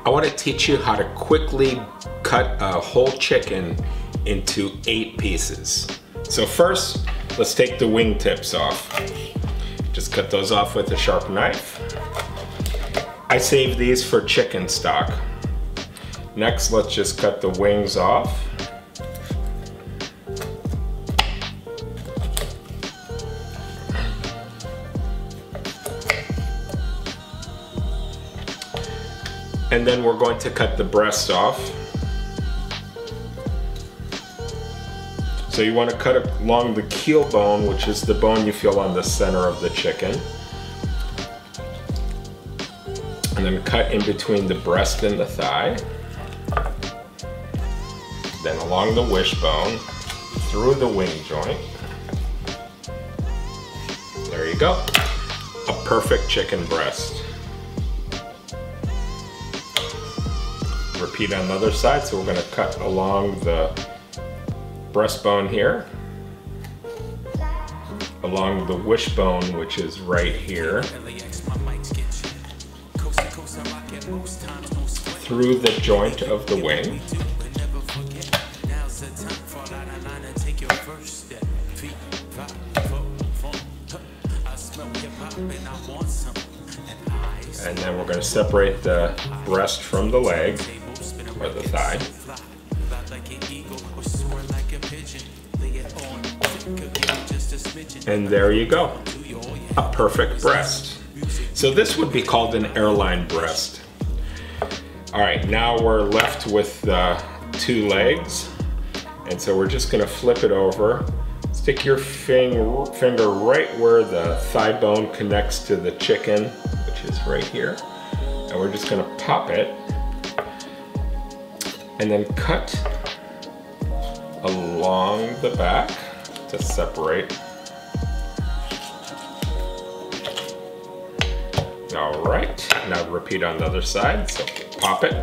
I want to teach you how to quickly cut a whole chicken into 8 pieces. So first, let's take the wing tips off. Just cut those off with a sharp knife. I save these for chicken stock. Next, let's just cut the wings off. And then we're going to cut the breast off. So you want to cut along the keel bone, which is the bone you feel on the center of the chicken. And then cut in between the breast and the thigh. Then along the wishbone, through the wing joint. There you go. A perfect chicken breast. Repeat on the other side, so we're going to cut along the breastbone here, along the wishbone, which is right here, through the joint of the wing, and then we're going to separate the breast from the leg, or the thigh. And there you go, a perfect breast. So this would be called an airline breast. All right, now we're left with the 2 legs. And so we're just gonna flip it over. Stick your finger right where the thigh bone connects to the chicken, which is right here. And we're just gonna pop it. And then cut along the back to separate. All right, now repeat on the other side, so pop it.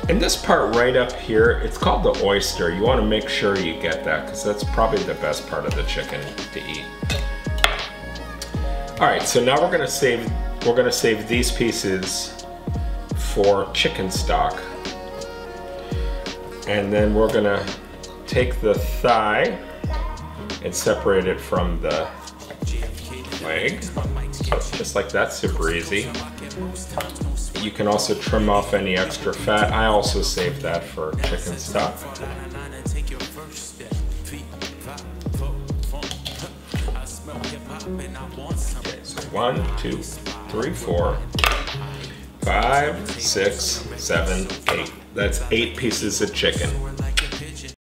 And this part right up here, it's called the oyster. You want to make sure you get that, because that's probably the best part of the chicken to eat. All right, so now we're gonna save these pieces for chicken stock. And then we're gonna take the thigh and separate it from the leg. So just like that, super easy. You can also trim off any extra fat. I also save that for chicken stock. Okay, so 1, 2, 3, 4, 5, 6, 7, 8. That's 8 pieces of chicken.